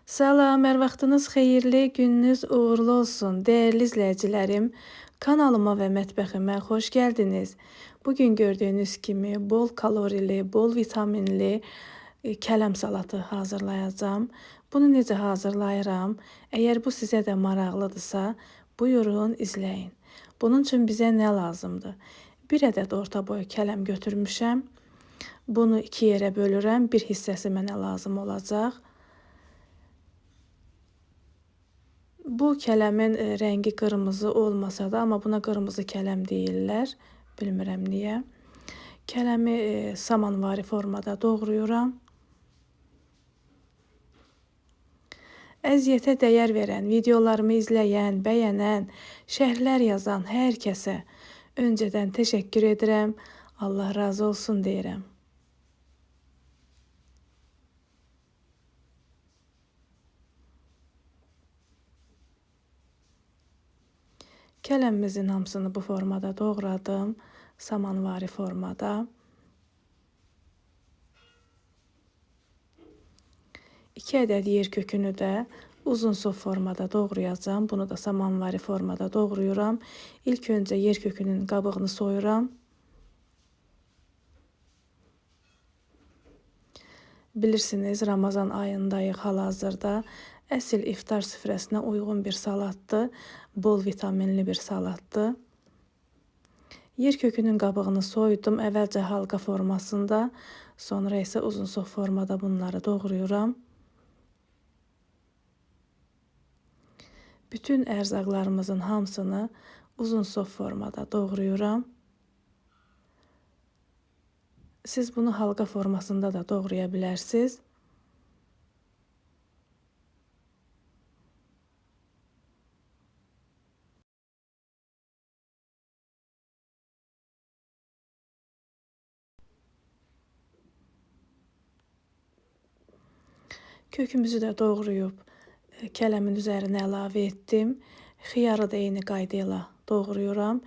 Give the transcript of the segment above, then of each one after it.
Salam, hər vaxtınız xeyirli, gününüz uğurlu olsun. Dəyərli izləyicilərim, kanalıma və mətbəximə xoş gəldiniz. Bugün gördüyünüz kimi bol kalorili, bol vitaminli kələm salatı hazırlayacağım. Bunu necə hazırlayıram? Əgər bu sizə də maraqlıdırsa, buyurun izləyin. Bunun üçün bizə nə lazımdır? Bir ədəd orta boy kələm götürmüşəm. Bunu iki yerə bölürəm. Bir hissəsi mənə lazım olacaq. Bu kələmin rəngi qırmızı olmasa da, amma buna qırmızı kələm deyirlər. Bilmirəm niyə. Kələmi samanvari formada doğrayıram. Əziyyətə dəyər verən, videolarımı izləyən, bəyənən, şərhlər yazan hər kəsə öncədən təşəkkür edirəm. Allah razı olsun deyirəm. Kələmimizin hamısını bu formada doğradım. Samanvari formada. 2 ədəd yer kökünü də uzun sov formada doğrayacağım. Bunu da samanvari formada doğrayıram. İlk öncə yer kökünün qabığını soyuram. Bilirsiniz, Ramazan ayındayıq hal-hazırda. Əsl iftar süfrəsinə uyğun bir salatdır. Bol vitaminli bir salatdır. Yer kökünün qabığını soydum. Əvvəlcə halqa formasında, sonra isə uzun sov formada bunları doğrayıram. Bütün ərzaqlarımızın hamısını uzun sov formada doğrayıram. Siz bunu halqa formasında da doğraya bilərsiniz. Kökümüzü də doğrayıb kələmin üzərinə əlavə etdim. Xiyarı da eyni qayda ilə doğrayıram.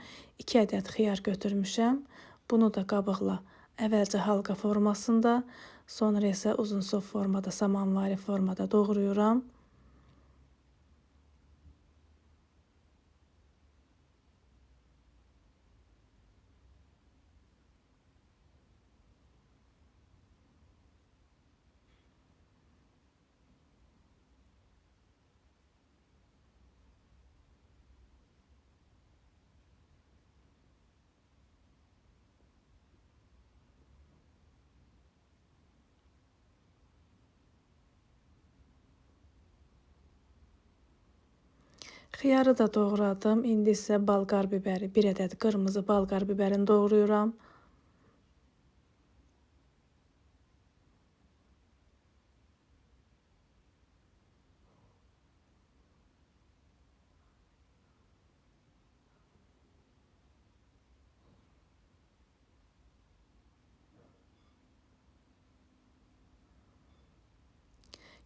2 ədəd xiyar götürmüşəm. Bunu da qabıqla əvvəlcə halqa formasında, sonra isə uzun sov formada, samanvari formada doğrayıram. Xiyarı da doğradım. İndi isə balqar bibəri, 1 ədəd qırmızı balqar bibərini doğrayıram.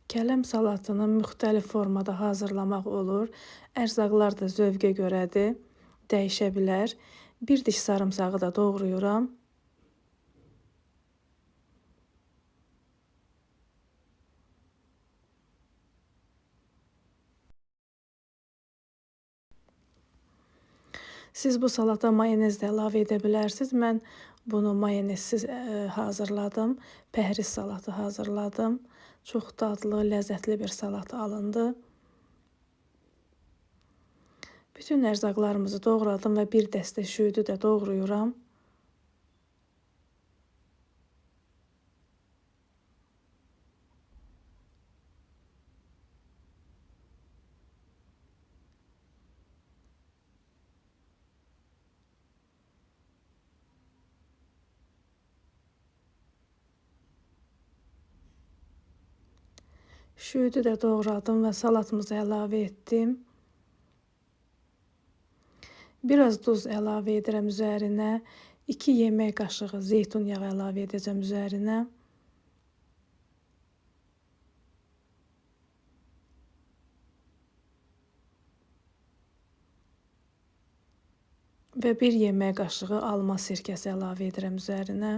Kələm salatını müxtəlif formada hazırlamaq olur. Ərzaqlar da zövqə görədir, dəyişə bilər. Bir diş sarımsağı da doğrayıram. Siz bu salata mayonez də əlavə edə bilərsiniz. Mən bunu mayonezsiz hazırladım. Pəhriz salatı hazırladım. Çox dadlı, ləzzətli bir salat alındı. Bütün ərzaqlarımızı doğradım və bir dəstə şüydü də doğrayıram. Şüydü də doğradım və salatımıza əlavə etdim. Biraz duz əlavə edirəm üzərinə. 2 yemək qaşığı zeytun yağı əlavə edəcəm üzərinə. Və 1 yemək qaşığı alma sirkəsi əlavə edirəm üzərinə.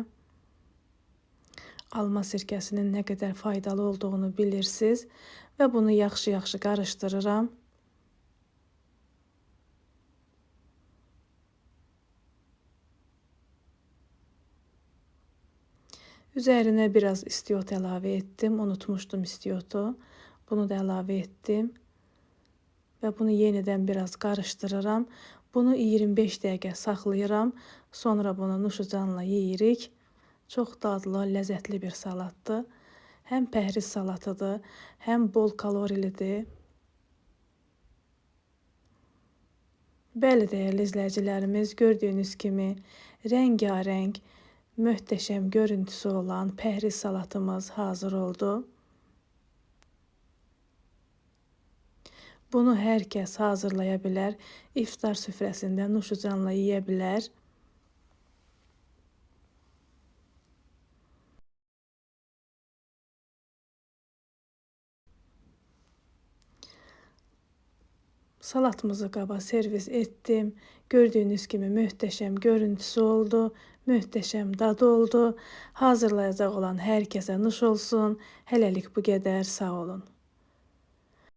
alma sirkəsinin nə qədər faydalı olduğunu bilirsiniz və bunu yaxşı-yaxşı qarışdırıram. Üzərinə biraz istiot əlavə etdim. Unutmuşdum istiotu. Bunu da əlavə etdim və bunu yenidən biraz qarışdırıram. Bunu 25 dəqiqə saxlayıram. Sonra bunu nuşucanla yeyirik. Çox dadlı, ləzzətli bir salatdır. Həm pəhriz salatıdır, həm bol kalorilidir. Bəli, dəyərli izləyicilərimiz, gördüyünüz kimi rəngarəng, möhtəşəm görüntüsü olan pəhriz salatımız hazır oldu. Bunu hər kəs hazırlaya bilər, iftar süfrəsində nuşucanla yeyə bilər. Salatımızı qaba servis etdim. Gördüyünüz kimi möhtəşəm görüntüsü oldu, möhtəşəm dadı oldu. Hazırlayacaq olan hər kəsə nuş olsun. Hələlik bu qədər, sağ olun.